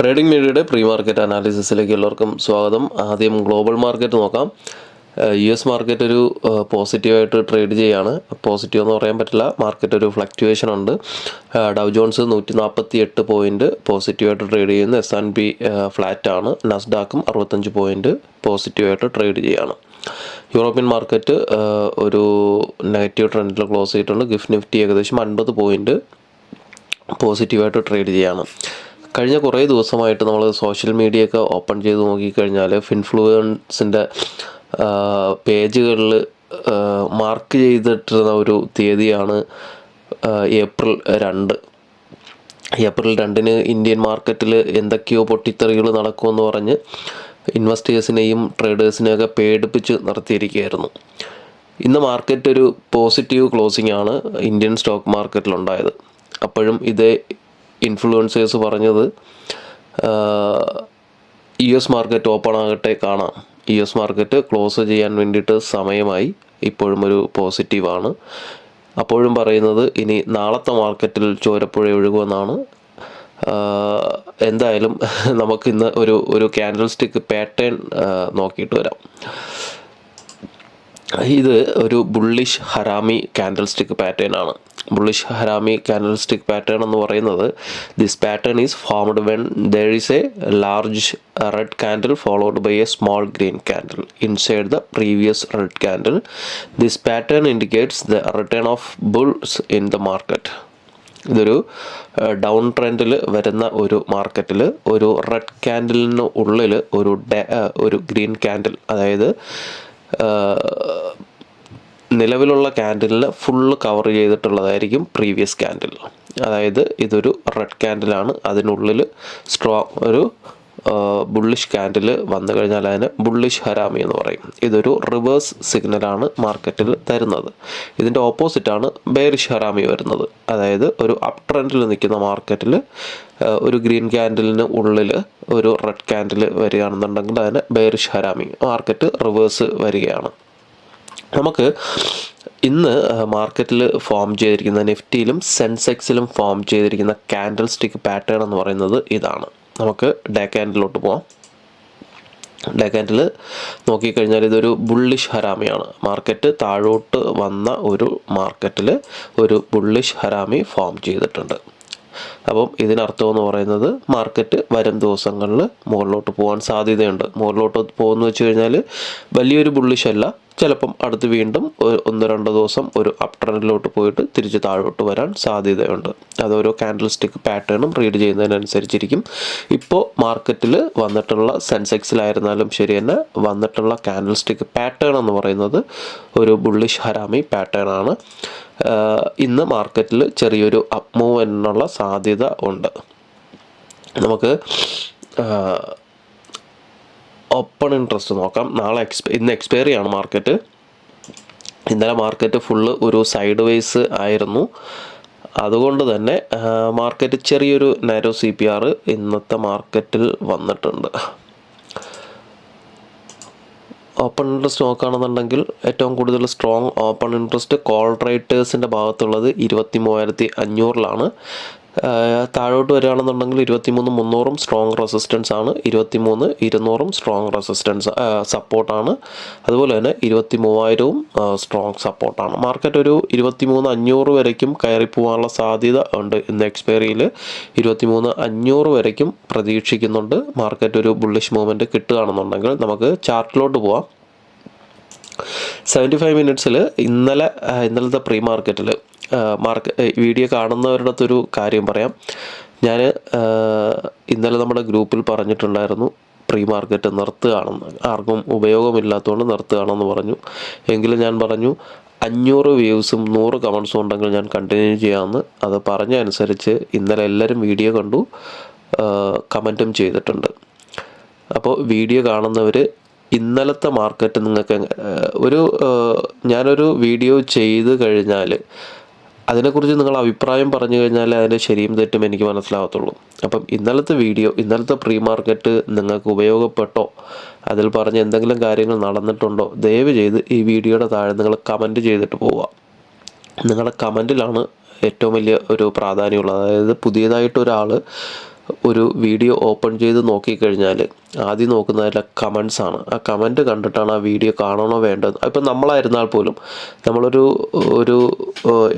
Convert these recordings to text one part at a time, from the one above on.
Trading മീഡിയയുടെ pre market അനാലിസിസിലേക്ക് എല്ലാവർക്കും സ്വാഗതം. ആദ്യം ഗ്ലോബൽ മാർക്കറ്റ് നോക്കാം. US മാർക്കറ്റ് ഒരു പോസിറ്റീവായിട്ട് ട്രേഡ് ചെയ്യുകയാണ്. പോസിറ്റീവ് എന്ന് പറയാൻ പറ്റില്ല, മാർക്കറ്റ് ഒരു ഫ്ലക്ച്വേഷൻ ഉണ്ട്. ഡൗ ജോൺസ് 148 പോയിൻറ്റ് പോസിറ്റീവായിട്ട് ട്രേഡ് ചെയ്യുന്നു. S&P ഫ്ലാറ്റാണ്. നസ്ഡാക്കും 65 പോയിൻറ്റ് പോസിറ്റീവായിട്ട് ട്രേഡ് ചെയ്യുകയാണ്. യൂറോപ്യൻ മാർക്കറ്റ് ഒരു നെഗറ്റീവ് ട്രെൻഡിൽ ക്ലോസ് ചെയ്തിട്ടുണ്ട്. ഗിഫ്റ്റ് നിഫ്റ്റി ഏകദേശം 50 പോയിൻറ്റ് പോസിറ്റീവായിട്ട് ട്രേഡ് ചെയ്യുകയാണ്. കഴിഞ്ഞ കുറേ ദിവസമായിട്ട് നമ്മൾ സോഷ്യൽ മീഡിയ ഒക്കെ ഓപ്പൺ ചെയ്ത് നോക്കിക്കഴിഞ്ഞാൽ ഫിൻഫ്ലുവൻസിൻ്റെ പേജുകളിൽ മാർക്ക് ചെയ്തിട്ടുള്ള ഒരു തീയതിയാണ് ഏപ്രിൽ 2. ഏപ്രിൽ 2 ഇന്ത്യൻ മാർക്കറ്റിൽ എന്തൊക്കെയോ പൊട്ടിത്തെറികൾ നടക്കുമെന്ന് പറഞ്ഞ് ഇൻവെസ്റ്റേഴ്സിനെയും ട്രേഡേഴ്സിനെയൊക്കെ പേടിപ്പിച്ച് നിർത്തിയിരിക്കുകയായിരുന്നു. ഇന്ന് മാർക്കറ്റ് ഒരു പോസിറ്റീവ് ക്ലോസിംഗ് ആണ് ഇന്ത്യൻ സ്റ്റോക്ക് മാർക്കറ്റിലുണ്ടായത്. അപ്പോഴും ഇതേ ഇൻഫ്ലുവൻസേഴ്സ് പറഞ്ഞത് US മാർക്കറ്റ് ഓപ്പൺ ആകട്ടെ കാണാം, US മാർക്കറ്റ് ക്ലോസ് ചെയ്യാൻ വേണ്ടിയിട്ട് സമയമായി, ഇപ്പോഴും ഒരു പോസിറ്റീവാണ്. അപ്പോഴും പറയുന്നത് ഇനി നാളത്തെ മാർക്കറ്റിൽ ചോരപ്പുഴ ഒഴുകുമെന്നാണ്. എന്തായാലും നമുക്കിന്ന് ഒരു ക്യാൻഡിൽ സ്റ്റിക്ക് പാറ്റേൺ നോക്കിയിട്ട് വരാം. ഇത് ഒരു bullish harami candlestick pattern ആണ്. Bullish harami candlestick pattern എന്ന് പറയുന്നത് this pattern is formed when there is a large red candle followed by a small green candle inside the previous red candle. This pattern indicates the return of bulls in the market. ഇതൊരു down ട്രെൻഡിൽ വരുന്ന ഒരു മാർക്കറ്റിൽ ഒരു red ക്യാൻഡിലിന് ഉള്ളിൽ ഒരു green candle, അതായത് നിലവിലുള്ള ക്യാൻഡിലിനെ ഫുള്ള് കവർ ചെയ്തിട്ടുള്ളതായിരിക്കും പ്രീവിയസ് ക്യാൻഡിൽ. അതായത് ഇതൊരു റെഡ് ക്യാൻഡിലാണ്, അതിനുള്ളിൽ സ്ട്രോങ് ഒരു ബുള്ളിഷ് ക്യാൻഡിൽ വന്നു കഴിഞ്ഞാൽ അതിന് ബുള്ളിഷ് ഹരാമി എന്ന് പറയും. ഇതൊരു റിവേഴ്സ് സിഗ്നലാണ് മാർക്കറ്റിൽ തരുന്നത്. ഇതിൻ്റെ ഓപ്പോസിറ്റാണ് ബെയറിഷ് ഹറാമി വരുന്നത്. അതായത് ഒരു അപ് ട്രെൻഡിൽ നിൽക്കുന്ന മാർക്കറ്റിൽ ഒരു ഗ്രീൻ ക്യാൻഡിലിന് ഉള്ളിൽ ഒരു റെഡ് ക്യാൻഡിൽ വരികയാണെന്നുണ്ടെങ്കിൽ അതിന് ബെയറിഷ് ഹറാമി, മാർക്കറ്റ് റിവേഴ്സ് വരികയാണ്. നമുക്ക് ഇന്ന് മാർക്കറ്റിൽ ഫോം ചെയ്തിരിക്കുന്ന നിഫ്റ്റിയിലും സെൻസെക്സിലും ഫോം ചെയ്തിരിക്കുന്ന ക്യാൻഡിൽ സ്റ്റിക്ക് പാറ്റേൺ എന്ന് പറയുന്നത് ഇതാണ്. നമുക്ക് ഡേ ക്യാൻഡിലോട്ട് പോകാം. ഡേ ക്യാൻഡിൽ നോക്കിക്കഴിഞ്ഞാൽ ഇതൊരു ബുള്ളിഷ് ഹരാമിയാണ്. മാർക്കറ്റ് താഴോട്ട് വന്ന ഒരു മാർക്കറ്റിൽ ഒരു ബുള്ളിഷ് ഹരാമി ഫോം ചെയ്തിട്ടുണ്ട്. അപ്പം ഇതിനർത്ഥം എന്ന് പറയുന്നത് മാർക്കറ്റ് വരും ദിവസങ്ങളിൽ മുകളിലോട്ട് പോകാൻ സാധ്യതയുണ്ട്. മുകളിലോട്ട് പോകുമെന്ന് വെച്ച് കഴിഞ്ഞാൽ വലിയൊരു ബുള്ളിഷ് അല്ല, ചിലപ്പം അടുത്ത് വീണ്ടും 1-2 ദിവസം ഒരു അപ് ട്രെൻഡിലോട്ട് പോയിട്ട് തിരിച്ച് താഴോട്ട് വരാൻ സാധ്യതയുണ്ട്. അതൊരു ക്യാൻഡിൽ സ്റ്റിക്ക് പാറ്റേണും റീഡ് ചെയ്യുന്നതിനനുസരിച്ചിരിക്കും. ഇപ്പോൾ മാർക്കറ്റിൽ വന്നിട്ടുള്ള സെൻസെക്സിലായിരുന്നാലും ശരി തന്നെ വന്നിട്ടുള്ള ക്യാൻഡിൽ സ്റ്റിക്ക് പാറ്റേൺ എന്ന് പറയുന്നത് ഒരു ബുള്ളിഷ് ഹരാമി പാറ്റേൺ ആണ്. ഇന്ന് മാർക്കറ്റിൽ ചെറിയൊരു അപ്പ് മൂവ്മെൻറ്റിനുള്ള സാധ്യത ഉണ്ട്. നമുക്ക് ഓപ്പൺ ഇൻട്രസ്റ്റ് നോക്കാം. ഇന്ന് എക്സ്പയറി ആണ് മാർക്കറ്റ്. ഇന്നലെ മാർക്കറ്റ് ഫുള്ള് ഒരു സൈഡ് വേസ് ആയിരുന്നു. അതുകൊണ്ട് തന്നെ മാർക്കറ്റ് ചെറിയൊരു നാരോ CPR ഇന്നത്തെ മാർക്കറ്റിൽ വന്നിട്ടുണ്ട്. ഓപ്പൺ ഇൻട്രസ്റ്റ് നോക്കുകയാണെന്നുണ്ടെങ്കിൽ ഏറ്റവും കൂടുതൽ സ്ട്രോങ് ഓപ്പൺ ഇൻട്രസ്റ്റ് കോൾ റൈറ്റേഴ്സിൻ്റെ ഭാഗത്തുള്ളത് 23,500 താഴോട്ട് വരികയാണെന്നുണ്ടെങ്കിൽ 23,300 സ്ട്രോങ് റെസിസ്റ്റൻസ് ആണ്. 23,200 സ്ട്രോങ് റെസിസ്റ്റൻസ് സപ്പോർട്ടാണ്. അതുപോലെ തന്നെ 23,000 സ്ട്രോങ് സപ്പോർട്ടാണ്. മാർക്കറ്റ് ഒരു 23,500 വരയ്ക്കും കയറി പോകാനുള്ള സാധ്യത ഉണ്ട്. ഇന്ന് എക്സ്പയറിയിൽ 23,500 വരയ്ക്കും പ്രതീക്ഷിക്കുന്നുണ്ട്. മാർക്കറ്റ് ഒരു ബുള്ളിഷ് മൂവ്മെൻറ്റ് കിട്ടുകയാണെന്നുണ്ടെങ്കിൽ നമുക്ക് ചാർട്ടിലോട്ട് പോവാം. 75 മിനിറ്റ്സിൽ ഇന്നലത്തെ പ്രീ മാർക്കറ്റിൽ വീഡിയോ കാണുന്നവരുടെ അടുത്തൊരു കാര്യം പറയാം. ഞാൻ ഇന്നലെ നമ്മുടെ ഗ്രൂപ്പിൽ പറഞ്ഞിട്ടുണ്ടായിരുന്നു പ്രീ മാർക്കറ്റ് നിർത്തുകയാണെന്ന്, ആർക്കും ഉപയോഗമില്ലാത്തതുകൊണ്ട് നിർത്തുകയാണെന്ന് പറഞ്ഞു. എങ്കിലും ഞാൻ പറഞ്ഞു 500 വ്യൂസും 100 കമൻസും ഉണ്ടെങ്കിൽ ഞാൻ കണ്ടിന്യൂ ചെയ്യാമെന്ന്. അത് പറഞ്ഞ അനുസരിച്ച് ഇന്നലെ എല്ലാവരും വീഡിയോ കണ്ടു, കമൻറ്റും ചെയ്തിട്ടുണ്ട്. അപ്പോൾ വീഡിയോ കാണുന്നവർ ഇന്നലത്തെ മാർക്കറ്റ് നിങ്ങൾക്ക് ഞാനൊരു വീഡിയോ ചെയ്ത് കഴിഞ്ഞാൽ അതിനെക്കുറിച്ച് നിങ്ങൾ അഭിപ്രായം പറഞ്ഞു കഴിഞ്ഞാൽ അതിൻ്റെ ശരിയും തെറ്റും എനിക്ക് മനസ്സിലാകത്തുള്ളൂ. അപ്പം ഇന്നലത്തെ പ്രീ മാർക്കറ്റ് നിങ്ങൾക്ക് ഉപയോഗപ്പെട്ടോ, അതിൽ പറഞ്ഞ എന്തെങ്കിലും കാര്യങ്ങൾ നടന്നിട്ടുണ്ടോ, ദയവ് ചെയ്ത് ഈ വീഡിയോയുടെ താഴെ നിങ്ങൾ കമൻറ്റ് ചെയ്തിട്ട് പോവുക. നിങ്ങളുടെ കമൻറ്റിലാണ് ഏറ്റവും വലിയ ഒരു പ്രാധാന്യമുള്ളത്. അതായത് പുതിയതായിട്ടൊരാൾ ഒരു വീഡിയോ ഓപ്പൺ ചെയ്ത് നോക്കിക്കഴിഞ്ഞാൽ ആദ്യം നോക്കുന്നതിലെ കമൻസ് ആണ്. ആ കമൻറ്റ് കണ്ടിട്ടാണ് ആ വീഡിയോ കാണണോ വേണ്ടത്. ഇപ്പം നമ്മളായിരുന്നാൽ പോലും നമ്മളൊരു ഒരു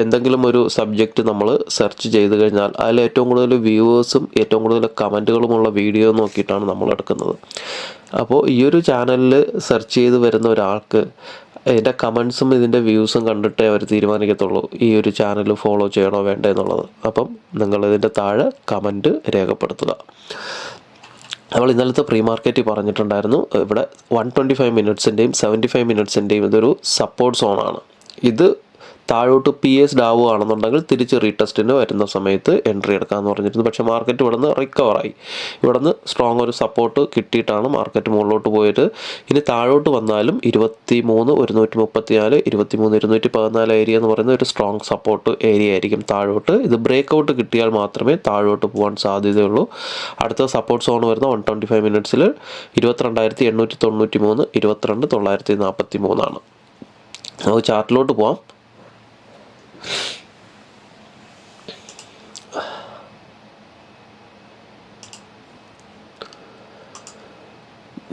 എന്തെങ്കിലും ഒരു സബ്ജക്റ്റ് നമ്മൾ സെർച്ച് ചെയ്ത് കഴിഞ്ഞാൽ അതിൽ ഏറ്റവും കൂടുതൽ വ്യൂവേഴ്സും ഏറ്റവും കൂടുതൽ കമൻറ്റുകളുമുള്ള വീഡിയോ നോക്കിയിട്ടാണ് നമ്മൾ എടുക്കുന്നത്. അപ്പോൾ ഈ ഒരു ചാനലിൽ സെർച്ച് ചെയ്ത് വരുന്ന ഒരാൾക്ക് ഇതിൻ്റെ കമൻസും ഇതിൻ്റെ വ്യൂസും കണ്ടിട്ടേ അവർ തീരുമാനിക്കത്തുള്ളൂ ഈ ഒരു ചാനൽ ഫോളോ ചെയ്യണോ വേണ്ടേ എന്നുള്ളത്. അപ്പം നിങ്ങൾ ഇതിൻ്റെ താഴെ കമൻറ്റ് രേഖപ്പെടുത്തുക. നമ്മൾ ഇന്നലത്തെ പ്രീ മാർക്കറ്റിൽ പറഞ്ഞിട്ടുണ്ടായിരുന്നു, ഇവിടെ 125 മിനിറ്റ്സിൻ്റെയും 75 മിനിറ്റ്സിൻ്റെയും ഇതൊരു സപ്പോർട്ട് സോണാണ്. ഇത് താഴോട്ട് PS ആവുകയാണെന്നുണ്ടെങ്കിൽ തിരിച്ച് റീടെസ്റ്റിന് വരുന്ന സമയത്ത് എൻട്രി എടുക്കാമെന്ന് പറഞ്ഞിരുന്നു. പക്ഷേ മാർക്കറ്റ് ഇവിടെ നിന്ന് റിക്കവറായി. ഇവിടെ നിന്ന് സ്ട്രോങ് ഒരു സപ്പോർട്ട് കിട്ടിയിട്ടാണ് മാർക്കറ്റ് മുകളിലോട്ട് പോയത്. ഇനി താഴോട്ട് വന്നാലും 23 134 23 214 ഏരിയ എന്ന് പറയുന്ന ഒരു സ്ട്രോങ് സപ്പോർട്ട് ഏരിയ ആയിരിക്കും താഴോട്ട്. ഇത് ബ്രേക്ക് ഔട്ട് കിട്ടിയാൽ മാത്രമേ താഴോട്ട് പോകാൻ സാധ്യതയുള്ളൂ. അടുത്ത സപ്പോർട്ട് സോൺ വരുന്ന 125 മിനിറ്റ്സിൽ 22,893 22,943 ആണ്. നമുക്ക് ചാർട്ടിലോട്ട് പോവാം.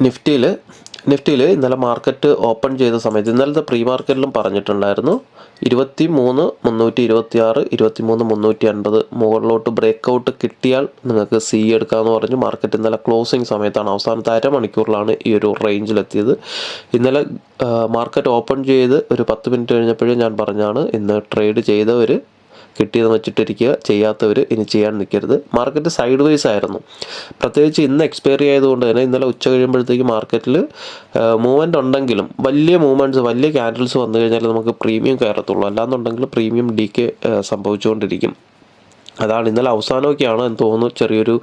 നിഫ്റ്റിയിൽ ഇന്നലെ മാർക്കറ്റ് ഓപ്പൺ ചെയ്ത സമയത്ത് ഇന്നലത്തെ പ്രീ മാർക്കറ്റിലും പറഞ്ഞിട്ടുണ്ടായിരുന്നു 23,326 23,350 മുകളിലോട്ട് ബ്രേക്ക് ഔട്ട് കിട്ടിയാൽ നിങ്ങൾക്ക് സി എടുക്കാമെന്ന് പറഞ്ഞു. മാർക്കറ്റ് ഇന്നലെ ക്ലോസിങ് സമയത്താണ്, അവസാനത്തെ അരമണിക്കൂറിലാണ് ഈ ഒരു റേഞ്ചിലെത്തിയത്. ഇന്നലെ മാർക്കറ്റ് ഓപ്പൺ ചെയ്ത് ഒരു 10 മിനിറ്റ് കഴിഞ്ഞപ്പോഴും ഞാൻ പറഞ്ഞാണ്, ഇന്ന് ട്രേഡ് ചെയ്തവർ കിട്ടിയത് വെച്ചിട്ടിരിക്കുക, ചെയ്യാത്തവർ ഇനി ചെയ്യാൻ നിൽക്കരുത്. മാർക്കറ്റ് സൈഡ് വൈസ് ആയിരുന്നു. പ്രത്യേകിച്ച് ഇന്ന് എക്സ്പയറി ആയതുകൊണ്ട് തന്നെ ഇന്നലെ ഉച്ച കഴിയുമ്പോഴത്തേക്ക് മാർക്കറ്റിൽ മൂവ്മെൻറ്റ് ഉണ്ടെങ്കിലും വലിയ മൂവ്മെൻറ്റ്സ് വലിയ ക്യാൻഡിൽസ് വന്നു കഴിഞ്ഞാൽ നമുക്ക് പ്രീമിയം കയറത്തുള്ളൂ. അല്ലാന്നുണ്ടെങ്കിൽ പ്രീമിയം ഡീക്ക് സംഭവിച്ചുകൊണ്ടിരിക്കും. അതാണ് ഇന്നലെ അവസാനമൊക്കെയാണ് എന്ന് തോന്നുന്നു ചെറിയൊരു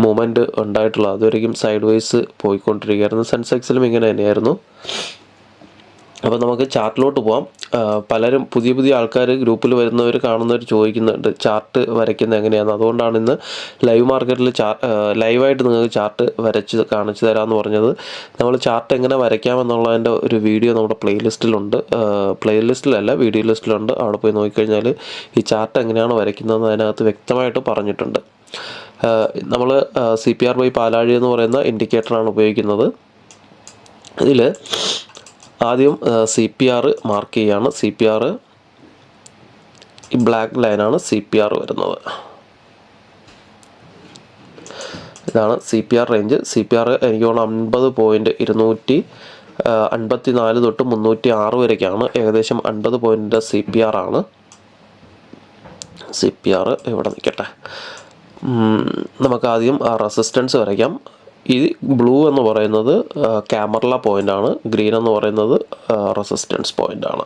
മൂവ്മെൻറ്റ് ഉണ്ടായിട്ടുള്ളത്. അതുവരെയും സൈഡ് വൈസ് പോയിക്കൊണ്ടിരിക്കുകയായിരുന്നു. സെൻസെക്സിലും ഇങ്ങനെ തന്നെയായിരുന്നു. അപ്പോൾ നമുക്ക് ചാർട്ടിലോട്ട് പോകാം. പലരും പുതിയ ആൾക്കാർ ഗ്രൂപ്പിൽ വരുന്നവർ കാണുന്നവർ ചോദിക്കുന്നുണ്ട് ചാർട്ട് വരയ്ക്കുന്നത് എങ്ങനെയാണ്. അതുകൊണ്ടാണ് ഇന്ന് ലൈവ് മാർക്കറ്റിൽ ലൈവായിട്ട് നിങ്ങൾക്ക് ചാർട്ട് വരച്ച് കാണിച്ചു തരാമെന്ന് പറഞ്ഞത്. നമ്മൾ ചാർട്ട് എങ്ങനെ വരയ്ക്കാമെന്നുള്ളതിൻ്റെ ഒരു വീഡിയോ നമ്മുടെ പ്ലേലിസ്റ്റിലുണ്ട്. പ്ലേലിസ്റ്റിലല്ല, വീഡിയോ ലിസ്റ്റിലുണ്ട്. അവിടെ പോയി നോക്കിക്കഴിഞ്ഞാൽ ഈ ചാർട്ട് എങ്ങനെയാണ് വരയ്ക്കുന്നതെന്ന് അതിനകത്ത് വ്യക്തമായിട്ട് പറഞ്ഞിട്ടുണ്ട്. നമ്മൾ CPR/, പാലാഴി എന്ന് പറയുന്ന ഇൻഡിക്കേറ്ററാണ് ഉപയോഗിക്കുന്നത്. ഇതിൽ ആദ്യം CPR മാർക്ക് ചെയ്യുകയാണ്. CPR ഈ ബ്ലാക്ക് ലൈനാണ് CPR വരുന്നത്. ഇതാണ് CPR റേഞ്ച്. CPR എനിക്ക് തോന്നുന്നു 50 പോയിൻറ്റ് 254 തൊട്ട് 306 വരേക്കാണ്. ഏകദേശം 50 പോയിൻറ്റിൻ്റെ CPR ആണ്. CPR ഇവിടെ നിൽക്കട്ടെ. നമുക്ക് ആദ്യം റെസിസ്റ്റൻസ് വരയ്ക്കാം. ഈ ബ്ലൂ എന്ന് പറയുന്നത് ക്യാമറ പോയിൻ്റാണ്, ഗ്രീൻ എന്ന് പറയുന്നത് റെസിസ്റ്റൻസ് പോയിൻ്റാണ്.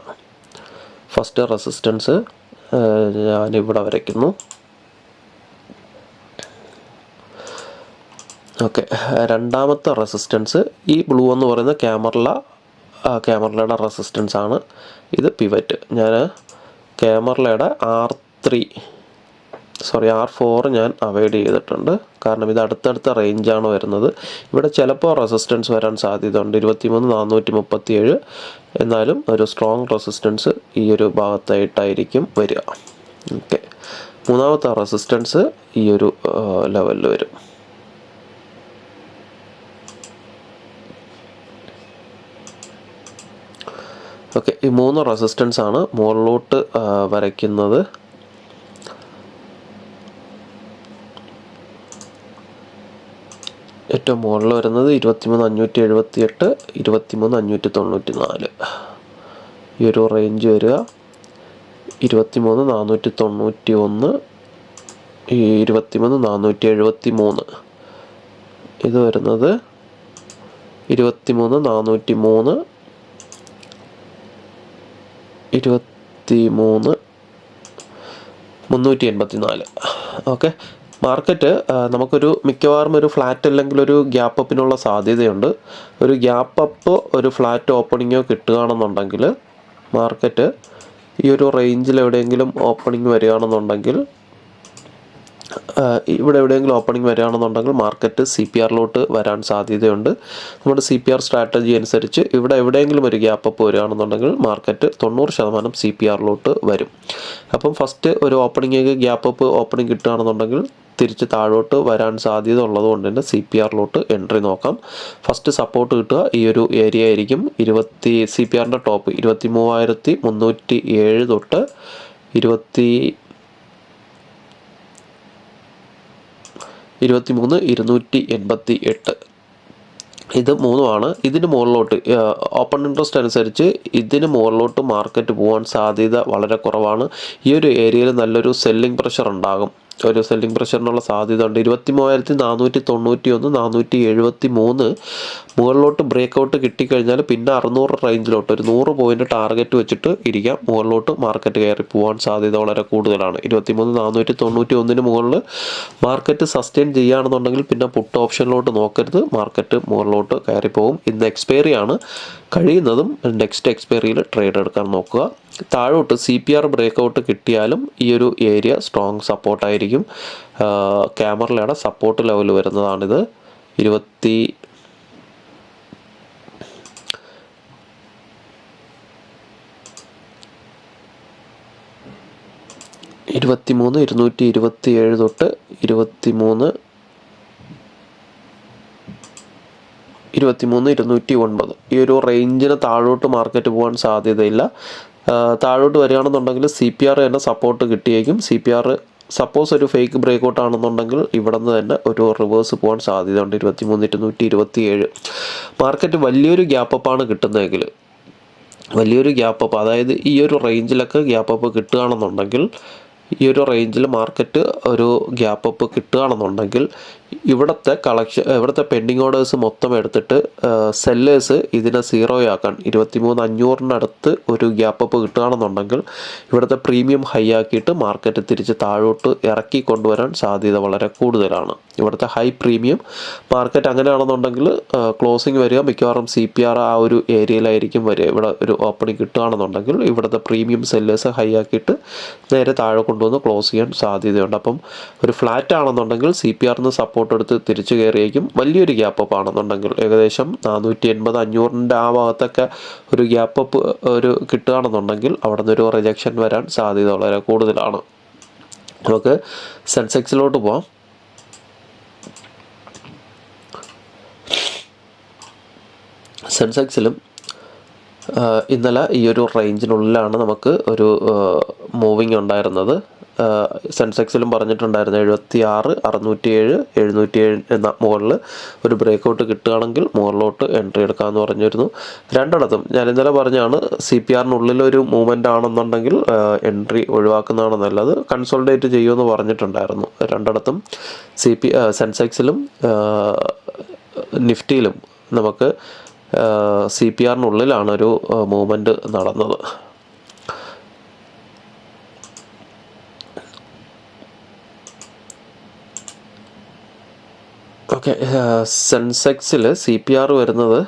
ഫസ്റ്റ് റെസിസ്റ്റൻസ് ഞാനിവിടെ വരയ്ക്കുന്നു. ഓക്കെ, രണ്ടാമത്തെ റെസിസ്റ്റൻസ് ഈ ബ്ലൂ എന്ന് പറയുന്ന ക്യാമറയുടെ റെസിസ്റ്റൻസ് ആണ്. ഇത് പിവറ്റ്. ഞാൻ ക്യാമറയുടെ R4 ഞാൻ അവോയ്ഡ് ചെയ്തിട്ടുണ്ട്. കാരണം ഇത് അടുത്തടുത്ത റേഞ്ചാണ് വരുന്നത്. ഇവിടെ ചിലപ്പോൾ റെസിസ്റ്റൻസ് വരാൻ സാധ്യതയുണ്ട് 23,437. എന്നാലും ഒരു സ്ട്രോങ് റെസിസ്റ്റൻസ് ഈ ഒരു ഭാഗത്തായിട്ടായിരിക്കും വരിക. ഓക്കെ, മൂന്നാമത്തെ റെസിസ്റ്റൻസ് ഈ ഒരു ലെവലിൽ വരും. ഓക്കെ, ഈ 3 റെസിസ്റ്റൻസ് ആണ് മുകളിലോട്ട് വരയ്ക്കുന്നത്. ഏറ്റവും മുകളിൽ വരുന്നത് 23,578 23,594 ഈ ഒരു റേഞ്ച് വരിക. 23,491 23,473 ഇത് വരുന്നത് 23,403 23,384. ഓക്കെ, മാർക്കറ്റ് നമുക്കൊരു മിക്കവാറും ഒരു ഫ്ലാറ്റ് അല്ലെങ്കിൽ ഒരു ഗ്യാപ്പ് അപ്പിനുള്ള സാധ്യതയുണ്ട്. ഒരു ഗ്യാപ്പ് അപ്പ് ഒരു ഫ്ലാറ്റ് ഓപ്പണിങ്ങോ കിട്ടുകയാണെന്നുണ്ടെങ്കിൽ മാർക്കറ്റ് ഈ ഒരു റേഞ്ചിൽ എവിടെയെങ്കിലും ഓപ്പണിങ് വരികയാണെന്നുണ്ടെങ്കിൽ ഇവിടെ എവിടെയെങ്കിലും ഓപ്പണിംഗ് വരികയാണെന്നുണ്ടെങ്കിൽ മാർക്കറ്റ് CPRലോട്ട് വരാൻ സാധ്യതയുണ്ട്. നമ്മുടെ CPR സ്ട്രാറ്റജി അനുസരിച്ച് ഇവിടെ എവിടെയെങ്കിലും ഒരു ഗ്യാപ്പ് അപ്പ് വരികയാണെന്നുണ്ടെങ്കിൽ മാർക്കറ്റ് 90% CPRലോട്ട് വരും. അപ്പം ഫസ്റ്റ് ഒരു ഓപ്പണിംഗ് ഗ്യാപ്പ് അപ്പ് ഓപ്പണിംഗ് കിട്ടുകയാണെന്നുണ്ടെങ്കിൽ തിരിച്ച് താഴോട്ട് വരാൻ സാധ്യത ഉള്ളതുകൊണ്ട് തന്നെ CPRലോട്ട് എൻട്രി നോക്കാം. ഫസ്റ്റ് സപ്പോർട്ട് കിട്ടുക ഈ ഒരു ഏരിയ ആയിരിക്കും. CPRൻ്റെ ടോപ്പ് 23,307 തൊട്ട് 23,288 ഇത് മൂന്നുമാണ്. ഇതിന് മുകളിലോട്ട് ഓപ്പൺ ഇൻട്രസ്റ്റ് അനുസരിച്ച് ഇതിന് മുകളിലോട്ട് മാർക്കറ്റ് പോകാൻ സാധ്യത വളരെ കുറവാണ്. ഈ ഒരു ഏരിയയിൽ നല്ലൊരു സെല്ലിംഗ് പ്രഷർ ഉണ്ടാകും. ഒരു സെല്ലിംഗ് പ്രഷറിനുള്ള സാധ്യത ഉണ്ട്. 23,491 473 മുകളിലോട്ട് ബ്രേക്കൗട്ട് കിട്ടിക്കഴിഞ്ഞാൽ പിന്നെ 600 റേഞ്ചിലോട്ട് ഒരു 100 പോയിന്റ് ടാർഗറ്റ് വെച്ചിട്ട് ഇരിക്കാം. മുകളിലോട്ട് മാർക്കറ്റ് കയറി പോകാൻ സാധ്യത വളരെ കൂടുതലാണ്. 23,491 മുകളിൽ മാർക്കറ്റ് സസ്റ്റെയിൻ ചെയ്യുകയാണെന്നുണ്ടെങ്കിൽ പിന്നെ പുട്ട് ഓപ്ഷനിലോട്ട് നോക്കരുത്, മാർക്കറ്റ് മുകളിലോട്ട് കയറി പോകും. ഇന്ന് എക്സ്പയറി ആണ്, കഴിയുന്നതും നെക്സ്റ്റ് എക്സ്പയറിയിൽ ട്രേഡ് എടുക്കാൻ നോക്കുക. താഴോട്ട് CPR ബ്രേക്കൗട്ട് കിട്ടിയാലും ഈ ഒരു ഏരിയ സ്ട്രോങ് സപ്പോർട്ടായിരിക്കും. ക്യാമറയുടെ സപ്പോർട്ട് ലെവൽ വരുന്നതാണിത്. 23,227 തൊട്ട് 23,209 ഈ ഒരു റേഞ്ചിന് താഴോട്ട് മാർക്കറ്റ് പോകാൻ സാധ്യതയില്ല. താഴോട്ട് വരികയാണെന്നുണ്ടെങ്കിൽ CPR തന്നെ സപ്പോർട്ട് കിട്ടിയേക്കും. CPR സപ്പോസ് ഒരു ഫേക്ക് ബ്രേക്കൗട്ട് ആണെന്നുണ്ടെങ്കിൽ ഇവിടെ നിന്ന് തന്നെ ഒരു റിവേഴ്സ് പോകാൻ സാധ്യതയുണ്ട്. 23,227 മാർക്കറ്റ് വലിയൊരു ഗ്യാപ്പപ്പാണ് കിട്ടുന്നതെങ്കിൽ, വലിയൊരു ഗ്യാപ്പപ്പ് അതായത് ഈ ഒരു റേഞ്ചിലൊക്കെ ഗ്യാപ്പപ്പ് കിട്ടുകയാണെന്നുണ്ടെങ്കിൽ, ഈ ഒരു റേഞ്ചിൽ മാർക്കറ്റ് ഒരു ഗ്യാപ്പപ്പ് കിട്ടുകയാണെന്നുണ്ടെങ്കിൽ ഇവിടുത്തെ പെൻഡിങ് ഓർഡേഴ്സ് മൊത്തം എടുത്തിട്ട് സെല്ലേഴ്സ് ഇതിനെ സീറോയാക്കാൻ 23,500 ഒരു ഗ്യാപ്പപ്പ് കിട്ടുകയാണെന്നുണ്ടെങ്കിൽ ഇവിടുത്തെ പ്രീമിയം ഹൈ ആക്കിയിട്ട് മാർക്കറ്റ് തിരിച്ച് താഴോട്ട് ഇറക്കി കൊണ്ടുവരാൻ സാധ്യത വളരെ കൂടുതലാണ്. ഇവിടുത്തെ ഹൈ പ്രീമിയം മാർക്കറ്റ് അങ്ങനെയാണെന്നുണ്ടെങ്കിൽ ക്ലോസിങ് വരിക മിക്കവാറും CPR ആ ഒരു ഏരിയയിലായിരിക്കും വരിക. ഇവിടെ ഒരു ഓപ്പണിംഗ് കിട്ടുകയാണെന്നുണ്ടെങ്കിൽ ഇവിടുത്തെ പ്രീമിയം സെല്ലേഴ്സ് ഹൈ ആക്കിയിട്ട് നേരെ താഴെ കൊണ്ടുവന്ന് ക്ലോസ് ചെയ്യാൻ സാധ്യതയുണ്ട്. അപ്പം ഒരു ഫ്ലാറ്റ് ആണെന്നുണ്ടെങ്കിൽ CPRന്ന് സപ്പോർട്ട് എടുത്ത് തിരിച്ചു കയറിയേക്കും. വലിയൊരു ഗ്യാപ്പപ്പ് ആണെന്നുണ്ടെങ്കിൽ ഏകദേശം 480-500 ആ ഭാഗത്തൊക്കെ ഒരു ഗ്യാപ്പപ്പ് ഒരു കിട്ടുകയാണെന്നുണ്ടെങ്കിൽ അവിടെ നിന്നൊരു റിജക്ഷൻ വരാൻ സാധ്യത വളരെ കൂടുതലാണ്. നമുക്ക് സെൻസെക്സിലോട്ട് പോവാം. സെൻസെക്സിലും ഇന്നലെ ഈ ഒരു റേഞ്ചിനുള്ളിലാണ് നമുക്ക് ഒരു മൂവിങ് ഉണ്ടായിരുന്നത്. സെൻസെക്സിലും പറഞ്ഞിട്ടുണ്ടായിരുന്നു 76,607 77 എന്ന മുകളിൽ ഒരു ബ്രേക്കൗട്ട് കിട്ടുകയാണെങ്കിൽ മുകളിലോട്ട് എൻട്രി എടുക്കാമെന്ന് പറഞ്ഞിരുന്നു. രണ്ടിടത്തും ഞാൻ ഇന്നലെ പറഞ്ഞാണ് CPRനുള്ളിലൊരു മൂവ്മെൻ്റ് ആണെന്നുണ്ടെങ്കിൽ എൻട്രി ഒഴിവാക്കുന്നതാണ് നല്ലത്. കൺസോൾഡേറ്റ് ചെയ്യുമെന്ന് പറഞ്ഞിട്ടുണ്ടായിരുന്നു. രണ്ടിടത്തും സെൻസെക്സിലും നിഫ്റ്റിയിലും നമുക്ക് CPRനുള്ളിലാണ് ഒരു മൂവ്മെൻറ്റ് നടന്നത്. ഓക്കെ, സെൻസെക്സിൽ CPR വരുന്നത്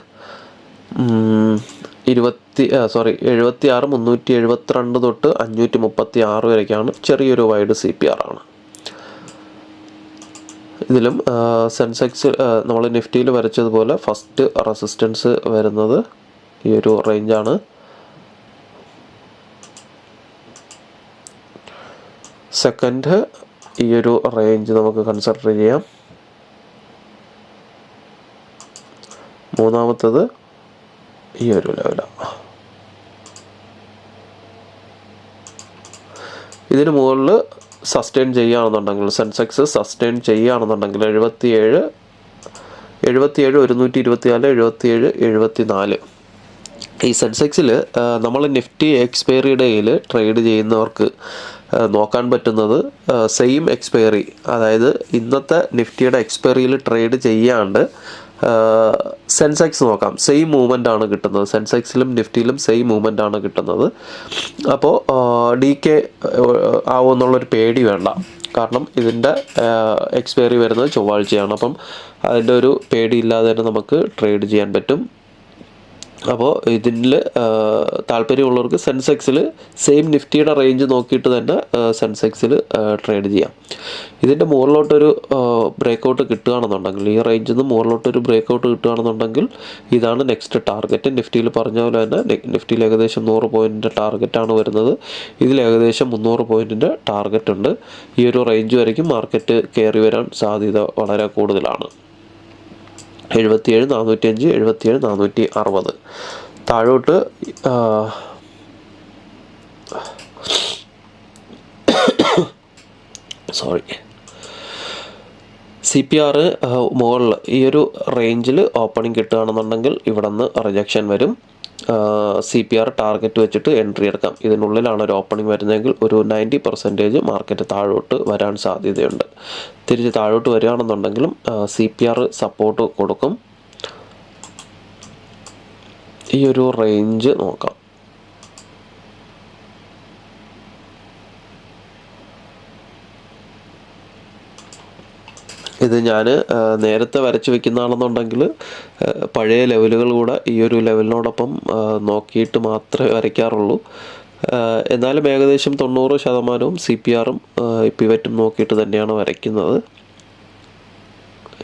76,372 തൊട്ട് 536 വരേക്കാണ്. ചെറിയൊരു വൈഡ് CPR ആണ്. ഇതിലും സെൻസെക്സ് നമ്മൾ നിഫ്റ്റിയിൽ വരച്ചതുപോലെ ഫസ്റ്റ് റെസിസ്റ്റൻസ് വരുന്നത് ഈ ഒരു റേഞ്ചാണ്. സെക്കൻഡ് ഈ ഒരു റേഞ്ച് നമുക്ക് കൺസിഡർ ചെയ്യാം. മൂന്നാമത്തത് ഈ ഒരു ലെവലാണ്. ഇതിന് മുകളിൽ സസ്റ്റെയിൻ ചെയ്യുകയാണെന്നുണ്ടെങ്കിൽ സെൻസെക്സ് സസ്റ്റെയിൻ ചെയ്യുകയാണെന്നുണ്ടെങ്കിൽ 77 124 77 74 ഈ സെൻസെക്സിൽ നമ്മൾ നിഫ്റ്റി എക്സ്പയറി ഡേയിൽ ട്രേഡ് ചെയ്യുന്നവർക്ക് നോക്കാൻ പറ്റുന്നത് സെയിം എക്സ്പയറി, അതായത് ഇന്നത്തെ നിഫ്റ്റിയുടെ എക്സ്പയറിയിൽ ട്രേഡ് ചെയ്യാണ്ട് സെൻസെക്സ് നോക്കാം. സെയിം മൂവ്മെൻ്റ് ആണ് കിട്ടുന്നത്. സെൻസെക്സിലും നിഫ്റ്റിയിലും സെയിം മൂവ്മെൻ്റ് ആണ് കിട്ടുന്നത്. അപ്പോൾ DK ആവുമെന്നുള്ളൊരു പേടി വേണ്ട. കാരണം ഇതിൻ്റെ എക്സ്പയറി വരുന്നത് ചൊവ്വാഴ്ചയാണ്. അപ്പം അതിൻ്റെ ഒരു പേടിയില്ലാതെ തന്നെ നമുക്ക് ട്രേഡ് ചെയ്യാൻ പറ്റും. അപ്പോൾ ഇതിൽ താല്പര്യമുള്ളവർക്ക് സെൻസെക്സിൽ സെയിം നിഫ്റ്റിയുടെ റേഞ്ച് നോക്കിയിട്ട് തന്നെ സെൻസെക്സിൽ ട്രേഡ് ചെയ്യാം. ഇതിൻ്റെ മുകളിലോട്ടൊരു ബ്രേക്കൗട്ട് കിട്ടുകയാണെന്നുണ്ടെങ്കിൽ, ഈ റേഞ്ചിൽ നിന്ന് മുകളിലോട്ടൊരു ബ്രേക്കൗട്ട് കിട്ടുകയാണെന്നുണ്ടെങ്കിൽ ഇതാണ് നെക്സ്റ്റ് ടാർഗറ്റ്. നിഫ്റ്റിയിൽ പറഞ്ഞ പോലെ തന്നെ നിഫ്റ്റിയിൽ ഏകദേശം 100 പോയിൻറ്റിൻ്റെ ടാർഗറ്റാണ് വരുന്നത്. ഇതിൽ ഏകദേശം 300 പോയിൻറ്റിൻ്റെ ടാർഗറ്റ് ഉണ്ട്. ഈ ഒരു റേഞ്ച് വരയ്ക്കും മാർക്കറ്റ് കയറി വരാൻ സാധ്യത വളരെ കൂടുതലാണ്. 77 405, 77 460. താഴോട്ട് CPR മുകളിൽ ഈ ഒരു റേഞ്ചിൽ ഓപ്പണിംഗ് കിട്ടുകയാണെന്നുണ്ടെങ്കിൽ ഇവിടെ നിന്ന് റിജക്ഷൻ വരും. CPR ടാർഗറ്റ് വെച്ചിട്ട് എൻട്രി എടുക്കാം. ഇതിനുള്ളിലാണ് ഒരു ഓപ്പണിംഗ് വരുന്നതെങ്കിൽ ഒരു 90% മാർക്കറ്റ് താഴോട്ട് വരാൻ സാധ്യതയുണ്ട്. തിരിച്ച് താഴോട്ട് വരികയാണെന്നുണ്ടെങ്കിലും CPR സപ്പോർട്ട് കൊടുക്കും. ഈ ഒരു റേഞ്ച് നോക്കാം. ഇത് ഞാൻ നേരത്തെ വരച്ച് വെക്കുന്നതാണെന്നുണ്ടെങ്കിൽ പഴയ ലെവലുകൾ കൂടെ ഈ ഒരു ലെവലിനോടൊപ്പം നോക്കിയിട്ട് മാത്രമേ വരയ്ക്കാറുള്ളൂ. എന്നാലും ഏകദേശം 90% CPRും പിവറ്റും നോക്കിയിട്ട് തന്നെയാണ് വരയ്ക്കുന്നത്.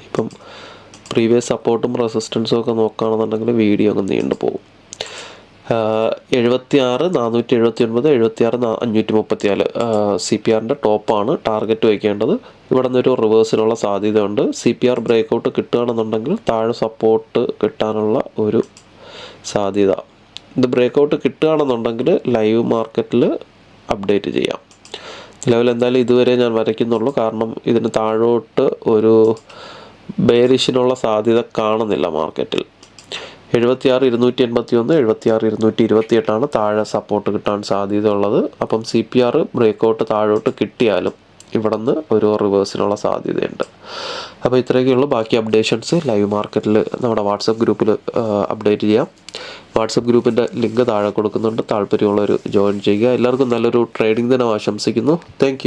ഇപ്പം പ്രീവിയസ് സപ്പോർട്ടും റെസിസ്റ്റൻസും ഒക്കെ നോക്കുകയാണെന്നുണ്ടെങ്കിൽ വീഡിയോ അങ്ങ് നീണ്ടു പോകും. 76 479, 76 534 CPRൻ്റെ ടോപ്പാണ് ടാർഗറ്റ് വയ്ക്കേണ്ടത്. ഇവിടെ നിന്നൊരു റിവേഴ്സിനുള്ള സാധ്യതയുണ്ട്. CPR ബ്രേക്കൗട്ട് കിട്ടുകയാണെന്നുണ്ടെങ്കിൽ താഴെ സപ്പോർട്ട് കിട്ടാനുള്ള ഒരു സാധ്യത. ഇത് ബ്രേക്കൗട്ട് കിട്ടുകയാണെന്നുണ്ടെങ്കിൽ ലൈവ് മാർക്കറ്റിൽ അപ്ഡേറ്റ് ചെയ്യാം. നിലവിൽ എന്തായാലും ഇതുവരെ ഞാൻ വരയ്ക്കുന്നുള്ളൂ, കാരണം ഇതിന് താഴോട്ട് ഒരു ബെയറിഷിനുള്ള സാധ്യത കാണുന്നില്ല മാർക്കറ്റിൽ. 76 281, 76 228 താഴെ സപ്പോർട്ട് കിട്ടാൻ സാധ്യതയുള്ളത്. അപ്പം CPR ബ്രേക്കൗട്ട് താഴോട്ട് കിട്ടിയാലും ഇവിടെ നിന്ന് ഒരു റിവേഴ്സിനുള്ള സാധ്യതയുണ്ട്. അപ്പോൾ ഇത്രയൊക്കെയുള്ളൂ. ബാക്കി അപ്ഡേഷൻസ് ലൈവ് മാർക്കറ്റിൽ നമ്മുടെ വാട്സപ്പ് ഗ്രൂപ്പിൽ അപ്ഡേറ്റ് ചെയ്യാം. വാട്സപ്പ് ഗ്രൂപ്പിൻ്റെ ലിങ്ക് താഴെ കൊടുക്കുന്നുണ്ട്. താല്പര്യമുള്ളവർ ജോയിൻ ചെയ്യുക. എല്ലാവർക്കും നല്ലൊരു ട്രേഡിംഗ് ദിനം ആശംസിക്കുന്നു. താങ്ക്